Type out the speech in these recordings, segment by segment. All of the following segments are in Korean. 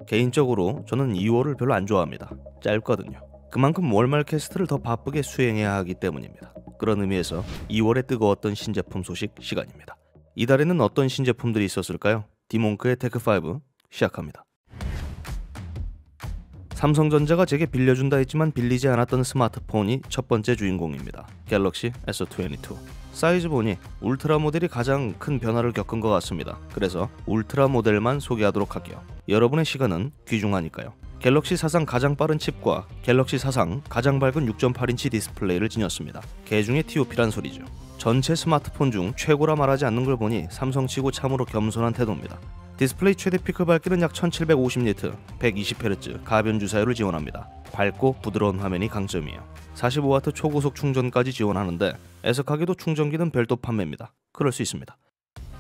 개인적으로 저는 2월을 별로 안 좋아합니다. 짧거든요. 그만큼 월말 캐스트를 더 바쁘게 수행해야 하기 때문입니다. 그런 의미에서 2월에 뜨거웠던 신제품 소식 시간입니다. 이달에는 어떤 신제품들이 있었을까요? 디몽크의 테크5 시작합니다. 삼성전자가 제게 빌려준다 했지만 빌리지 않았던 스마트폰이 첫 번째 주인공입니다. 갤럭시 S22. 사이즈 보니 울트라 모델이 가장 큰 변화를 겪은 것 같습니다. 그래서 울트라 모델만 소개하도록 할게요. 여러분의 시간은 귀중하니까요. 갤럭시 사상 가장 빠른 칩과 갤럭시 사상 가장 밝은 6.8인치 디스플레이를 지녔습니다. 개중의 TOP란 소리죠. 전체 스마트폰 중 최고라 말하지 않는 걸 보니 삼성치고 참으로 겸손한 태도입니다. 디스플레이 최대 피크 밝기는 약 1750니트, 120Hz 가변 주사율을 지원합니다. 밝고 부드러운 화면이 강점이에요. 45W 초고속 충전까지 지원하는데 애석하게도 충전기는 별도 판매입니다. 그럴 수 있습니다.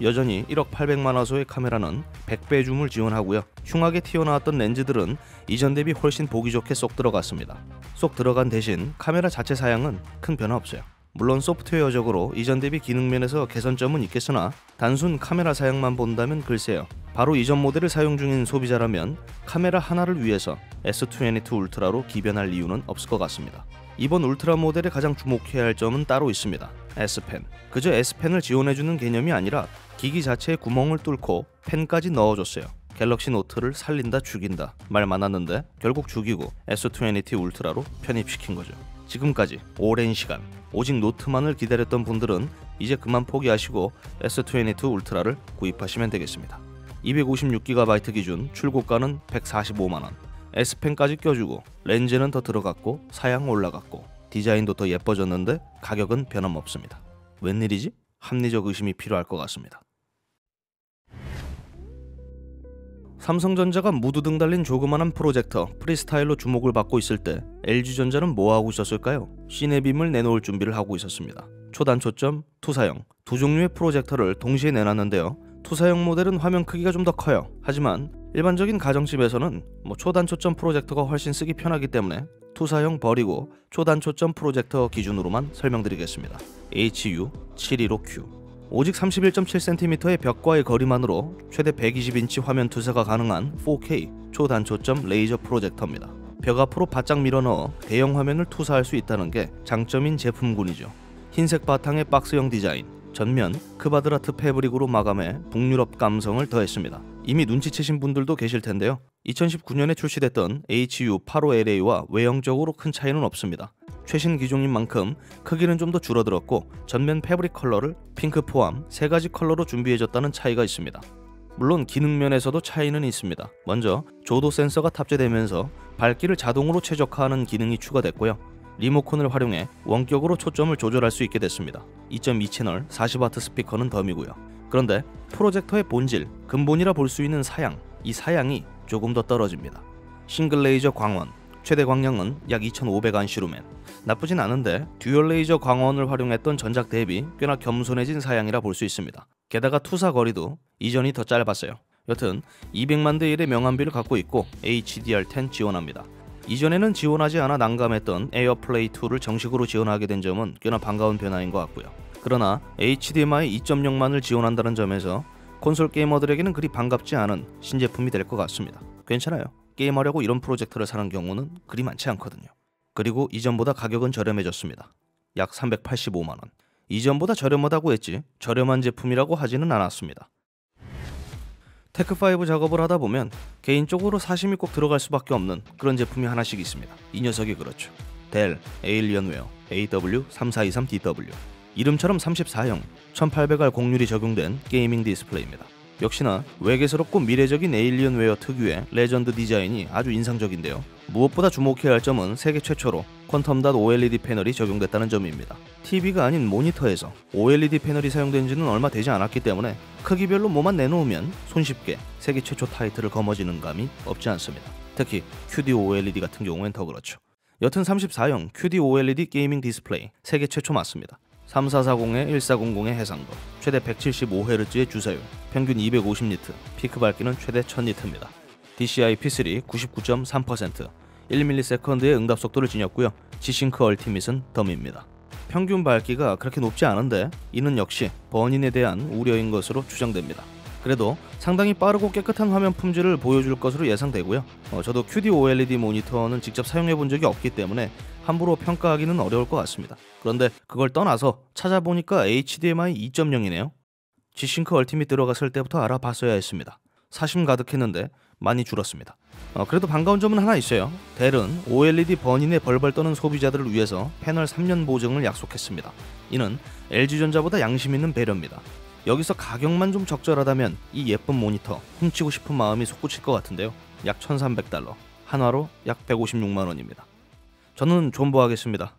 여전히 1억 800만화소의 카메라는 100배 줌을 지원하고요. 흉하게 튀어나왔던 렌즈들은 이전 대비 훨씬 보기 좋게 쏙 들어갔습니다. 쏙 들어간 대신 카메라 자체 사양은 큰 변화 없어요. 물론 소프트웨어적으로 이전 대비 기능면에서 개선점은 있겠으나 단순 카메라 사양만 본다면 글쎄요. 바로 이전 모델을 사용 중인 소비자라면 카메라 하나를 위해서 S22 울트라로 기변할 이유는 없을 것 같습니다. 이번 울트라 모델에 가장 주목해야 할 점은 따로 있습니다. S펜. 그저 S펜을 지원해주는 개념이 아니라 기기 자체에 구멍을 뚫고 펜까지 넣어줬어요. 갤럭시 노트를 살린다 죽인다 말 많았는데 결국 죽이고 S22 울트라로 편입시킨 거죠. 지금까지 오랜 시간 오직 노트만을 기다렸던 분들은 이제 그만 포기하시고 S22 울트라를 구입하시면 되겠습니다. 256GB 기준 출고가는 145만원. S펜까지 껴주고 렌즈는 더 들어갔고 사양 올라갔고 디자인도 더 예뻐졌는데 가격은 변함없습니다. 웬일이지? 합리적 의심이 필요할 것 같습니다. 삼성전자가 무드등 달린 조그만한 프로젝터 프리스타일로 주목을 받고 있을 때 LG전자는 뭐하고 있었을까요? 시네빔을 내놓을 준비를 하고 있었습니다. 초단초점, 투사형 두 종류의 프로젝터를 동시에 내놨는데요. 투사형 모델은 화면 크기가 좀 더 커요. 하지만 일반적인 가정집에서는 초단초점 프로젝터가 훨씬 쓰기 편하기 때문에 투사형 버리고 초단초점 프로젝터 기준으로만 설명드리겠습니다. HU715Q 오직 31.7cm의 벽과의 거리만으로 최대 120인치 화면 투사가 가능한 4K 초단초점 레이저 프로젝터입니다. 벽 앞으로 바짝 밀어넣어 대형 화면을 투사할 수 있다는 게 장점인 제품군이죠. 흰색 바탕의 박스형 디자인, 전면 크바드라트 패브릭으로 마감해 북유럽 감성을 더했습니다. 이미 눈치채신 분들도 계실 텐데요. 2019년에 출시됐던 HU85LA와 외형적으로 큰 차이는 없습니다. 최신 기종인 만큼 크기는 좀 더 줄어들었고 전면 패브릭 컬러를 핑크 포함 3가지 컬러로 준비해줬다는 차이가 있습니다. 물론 기능면에서도 차이는 있습니다. 먼저 조도 센서가 탑재되면서 밝기를 자동으로 최적화하는 기능이 추가됐고요. 리모컨을 활용해 원격으로 초점을 조절할 수 있게 됐습니다. 2.2채널 40W 스피커는 덤이고요. 그런데 프로젝터의 본질, 근본이라 볼 수 있는 사양, 이 사양이 조금 더 떨어집니다. 싱글 레이저 광원, 최대 광량은 약 2500안시루멘. 나쁘진 않은데 듀얼 레이저 광원을 활용했던 전작 대비 꽤나 겸손해진 사양이라 볼 수 있습니다. 게다가 투사 거리도 이전이 더 짧았어요. 여튼 200만 대 1의 명암비를 갖고 있고 HDR10 지원합니다. 이전에는 지원하지 않아 난감했던 에어플레이2를 정식으로 지원하게 된 점은 꽤나 반가운 변화인 것 같고요. 그러나 HDMI 2.0만을 지원한다는 점에서 콘솔 게이머들에게는 그리 반갑지 않은 신제품이 될 것 같습니다. 괜찮아요. 게임하려고 이런 프로젝터를 사는 경우는 그리 많지 않거든요. 그리고 이전보다 가격은 저렴해졌습니다. 약 385만원. 이전보다 저렴하다고 했지 저렴한 제품이라고 하지는 않았습니다. 테크5 작업을 하다 보면 개인적으로 사심이 꼭 들어갈 수밖에 없는 그런 제품이 하나씩 있습니다. 이 녀석이 그렇죠. 델 에일리언웨어 AW3423DW 이름처럼 34형 1800R 공률이 적용된 게이밍 디스플레이입니다. 역시나 외계스럽고 미래적인 에일리언웨어 특유의 레전드 디자인이 아주 인상적인데요. 무엇보다 주목해야 할 점은 세계 최초로 퀀텀.닷 OLED 패널이 적용됐다는 점입니다. TV가 아닌 모니터에서 OLED 패널이 사용된 지는 얼마 되지 않았기 때문에 크기별로 뭐만 내놓으면 손쉽게 세계 최초 타이틀을 거머쥐는 감이 없지 않습니다. 특히 QD-OLED 같은 경우엔 더 그렇죠. 여튼 34형 QD-OLED 게이밍 디스플레이 세계 최초 맞습니다. 3440에 1400의 해상도, 최대 175Hz의 주사율, 평균 250니트, 피크 밝기는 최대 1000니트입니다. DCI P3 99.3%, 1ms의 응답 속도를 지녔고요. G-Sync 얼티밋은 덤입니다. 평균 밝기가 그렇게 높지 않은데 이는 역시 버닌에 대한 우려인 것으로 추정됩니다. 그래도 상당히 빠르고 깨끗한 화면 품질을 보여줄 것으로 예상되고요. 저도 QD OLED 모니터는 직접 사용해 본 적이 없기 때문에 함부로 평가하기는 어려울 것 같습니다. 그런데 그걸 떠나서 찾아보니까 HDMI 2.0이네요. G싱크 얼티밋 들어갔을 때부터 알아봤어야 했습니다. 사심 가득했는데 많이 줄었습니다. 그래도 반가운 점은 하나 있어요. 델은 OLED 번인에 벌벌 떠는 소비자들을 위해서 패널 3년 보증을 약속했습니다. 이는 LG전자보다 양심 있는 배려입니다. 여기서 가격만 좀 적절하다면 이 예쁜 모니터 훔치고 싶은 마음이 솟구칠 것 같은데요. 약 1,300달러, 한화로 약 156만원입니다. 저는 존버하겠습니다.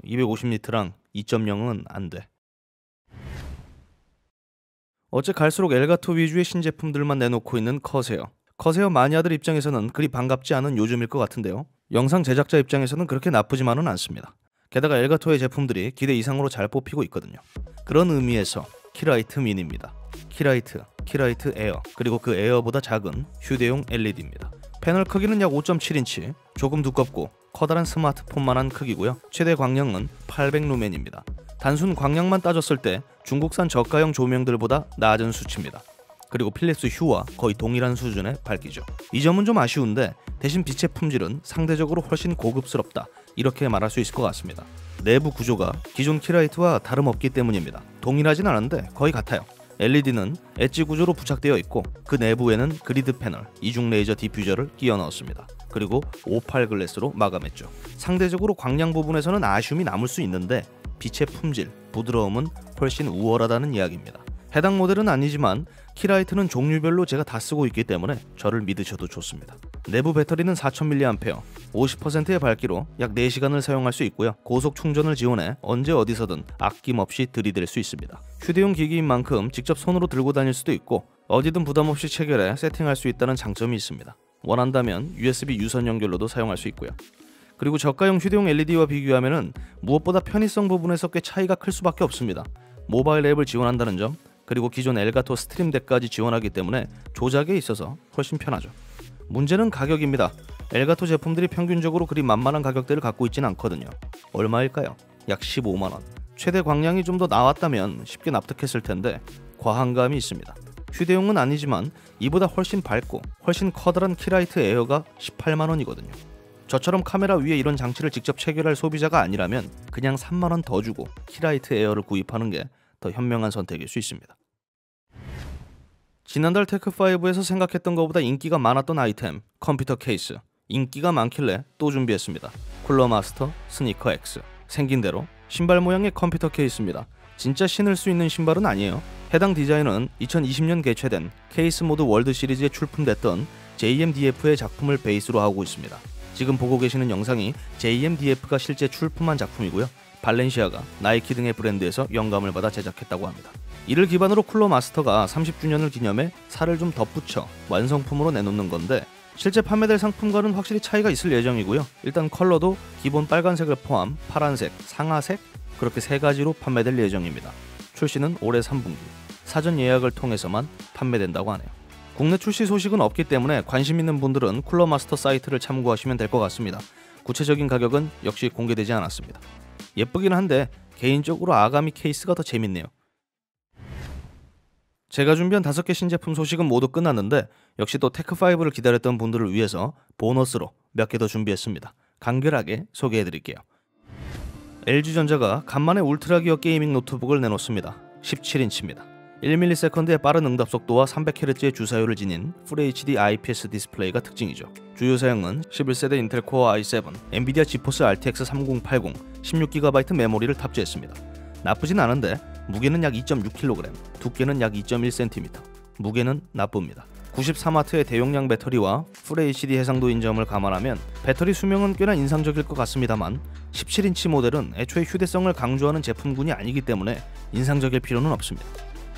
250니트랑 2.0은 안 돼. 어째 갈수록 엘가토 위주의 신제품들만 내놓고 있는 커세어. 커세어 마니아들 입장에서는 그리 반갑지 않은 요즘일 것 같은데요. 영상 제작자 입장에서는 그렇게 나쁘지만은 않습니다. 게다가 엘가토의 제품들이 기대 이상으로 잘 뽑히고 있거든요. 그런 의미에서 키라이트 미니입니다. 키라이트 에어, 그리고 그 에어보다 작은 휴대용 LED입니다. 패널 크기는 약 5.7인치, 조금 두껍고 커다란 스마트폰만한 크기고요. 최대 광량은 800루멘입니다. 단순 광량만 따졌을 때 중국산 저가형 조명들보다 낮은 수치입니다. 그리고 필립스 휴와 거의 동일한 수준의 밝기죠. 이 점은 좀 아쉬운데 대신 빛의 품질은 상대적으로 훨씬 고급스럽다, 이렇게 말할 수 있을 것 같습니다. 내부 구조가 기존 키라이트와 다름없기 때문입니다. 동일하진 않은데 거의 같아요. LED는 엣지 구조로 부착되어 있고 그 내부에는 그리드 패널, 이중 레이저 디퓨저를 끼워 넣었습니다. 그리고 오팔 글래스로 마감했죠. 상대적으로 광량 부분에서는 아쉬움이 남을 수 있는데 빛의 품질, 부드러움은 훨씬 우월하다는 이야기입니다. 해당 모델은 아니지만 키라이트는 종류별로 제가 다 쓰고 있기 때문에 저를 믿으셔도 좋습니다. 내부 배터리는 4000mAh, 50%의 밝기로 약 4시간을 사용할 수 있고요. 고속 충전을 지원해 언제 어디서든 아낌없이 들이댈 수 있습니다. 휴대용 기기인 만큼 직접 손으로 들고 다닐 수도 있고 어디든 부담없이 체결해 세팅할 수 있다는 장점이 있습니다. 원한다면 USB 유선 연결로도 사용할 수 있고요. 그리고 저가형 휴대용 LED와 비교하면 무엇보다 편의성 부분에서 꽤 차이가 클 수밖에 없습니다. 모바일 앱을 지원한다는 점, 그리고 기존 엘가토 스트림 덱까지 지원하기 때문에 조작에 있어서 훨씬 편하죠. 문제는 가격입니다. 엘가토 제품들이 평균적으로 그리 만만한 가격대를 갖고 있진 않거든요. 얼마일까요? 약 15만원. 최대 광량이 좀 더 나왔다면 쉽게 납득했을 텐데 과한 감이 있습니다. 휴대용은 아니지만 이보다 훨씬 밝고 훨씬 커다란 키라이트 에어가 18만원이거든요. 저처럼 카메라 위에 이런 장치를 직접 체결할 소비자가 아니라면 그냥 3만원 더 주고 키라이트 에어를 구입하는 게 더 현명한 선택일 수 있습니다. 지난달 테크5에서 생각했던 것보다 인기가 많았던 아이템, 컴퓨터 케이스. 인기가 많길래 또 준비했습니다. 쿨러마스터 스니커 X. 생긴 대로 신발 모양의 컴퓨터 케이스입니다. 진짜 신을 수 있는 신발은 아니에요. 해당 디자인은 2020년 개최된 케이스 모드 월드 시리즈에 출품됐던 JMDF의 작품을 베이스로 하고 있습니다. 지금 보고 계시는 영상이 JMDF가 실제 출품한 작품이고요. 발렌시아가, 나이키 등의 브랜드에서 영감을 받아 제작했다고 합니다. 이를 기반으로 쿨러마스터가 30주년을 기념해 살을 좀 덧붙여 완성품으로 내놓는 건데 실제 판매될 상품과는 확실히 차이가 있을 예정이고요. 일단 컬러도 기본 빨간색을 포함 파란색, 상아색 그렇게 3가지로 판매될 예정입니다. 출시는 올해 3분기. 사전 예약을 통해서만 판매된다고 하네요. 국내 출시 소식은 없기 때문에 관심 있는 분들은 쿨러마스터 사이트를 참고하시면 될 것 같습니다. 구체적인 가격은 역시 공개되지 않았습니다. 예쁘긴 한데 개인적으로 아가미 케이스가 더 재밌네요. 제가 준비한 5개 신제품 소식은 모두 끝났는데 역시 또 테크5를 기다렸던 분들을 위해서 보너스로 몇 개 더 준비했습니다. 간결하게 소개해드릴게요. LG전자가 간만에 울트라 기어 게이밍 노트북을 내놓습니다. 17인치입니다. 1ms의 빠른 응답 속도와 300Hz의 주사율을 지닌 FHD IPS 디스플레이가 특징이죠. 주요 사양은 11세대 인텔 코어 i7, 엔비디아 지포스 RTX 3080, 16GB 메모리를 탑재했습니다. 나쁘진 않은데 무게는 약 2.6kg, 두께는 약 2.1cm. 무게는 나쁩니다. 94W의 대용량 배터리와 FHD 해상도인 점을 감안하면 배터리 수명은 꽤나 인상적일 것 같습니다만 17인치 모델은 애초에 휴대성을 강조하는 제품군이 아니기 때문에 인상적일 필요는 없습니다.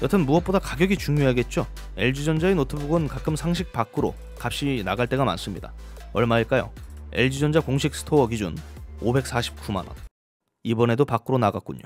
여튼 무엇보다 가격이 중요하겠죠. LG전자의 노트북은 가끔 상식 밖으로 값이 나갈 때가 많습니다. 얼마일까요? LG전자 공식 스토어 기준 549만원. 이번에도 밖으로 나갔군요.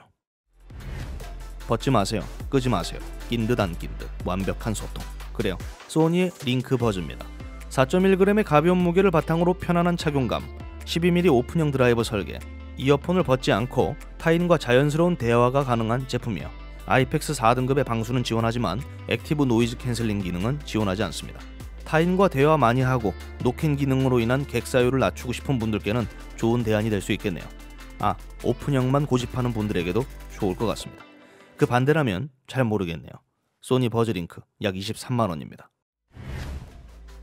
벗지 마세요. 끄지 마세요. 낀 듯 안 낀 듯 완벽한 소통. 그래요. 소니의 링크 버즈입니다. 4.1g의 가벼운 무게를 바탕으로 편안한 착용감, 12mm 오픈형 드라이버 설계, 이어폰을 벗지 않고 타인과 자연스러운 대화가 가능한 제품이요. 아이펙스 4등급의 방수는 지원하지만 액티브 노이즈 캔슬링 기능은 지원하지 않습니다. 타인과 대화 많이 하고 노캔 기능으로 인한 객사율을 낮추고 싶은 분들께는 좋은 대안이 될 수 있겠네요. 오픈형만 고집하는 분들에게도 좋을 것 같습니다. 그 반대라면 잘 모르겠네요. 소니 버즈링크 약 23만원입니다.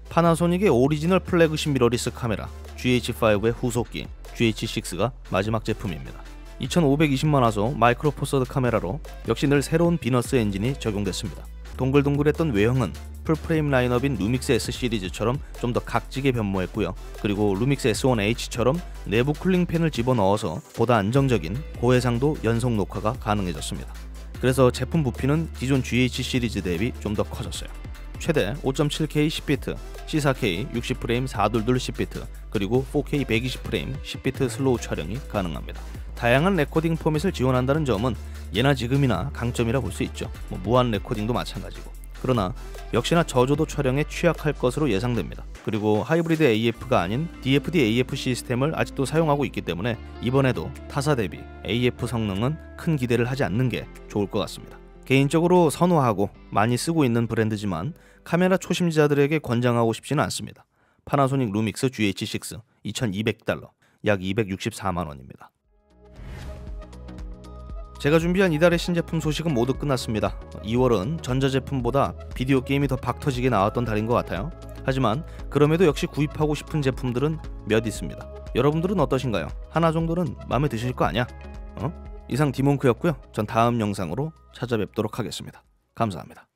파나소닉의 오리지널 플래그십 미러리스 카메라 GH5의 후속기 GH6가 마지막 제품입니다. 2520만 화소 마이크로 포서드 카메라로 역시 늘 새로운 비너스 엔진이 적용됐습니다. 동글동글했던 외형은 풀프레임 라인업인 루믹스 S 시리즈처럼 좀 더 각지게 변모했고요. 그리고 루믹스 S1H처럼 내부 쿨링 팬을 집어넣어서 보다 안정적인 고해상도 연속 녹화가 가능해졌습니다. 그래서 제품 부피는 기존 GH 시리즈 대비 좀 더 커졌어요. 최대 5.7K 10비트, C4K 60프레임 422 10비트, 그리고 4K 120프레임 10비트 슬로우 촬영이 가능합니다. 다양한 레코딩 포맷을 지원한다는 점은 예나 지금이나 강점이라 볼 수 있죠. 무한 레코딩도 마찬가지고. 그러나 역시나 저조도 촬영에 취약할 것으로 예상됩니다. 그리고 하이브리드 AF가 아닌 DFD AF 시스템을 아직도 사용하고 있기 때문에 이번에도 타사 대비 AF 성능은 큰 기대를 하지 않는 게 좋을 것 같습니다. 개인적으로 선호하고 많이 쓰고 있는 브랜드지만 카메라 초심자들에게 권장하고 싶지는 않습니다. 파나소닉 루믹스 GH6 $2200, 약 264만원입니다. 제가 준비한 이달의 신제품 소식은 모두 끝났습니다. 2월은 전자제품보다 비디오 게임이 더 박터지게 나왔던 달인 것 같아요. 하지만 그럼에도 역시 구입하고 싶은 제품들은 몇 있습니다. 여러분들은 어떠신가요? 하나 정도는 마음에 드실 거 아니야? 이상 디몬크였고요. 전 다음 영상으로 찾아뵙도록 하겠습니다. 감사합니다.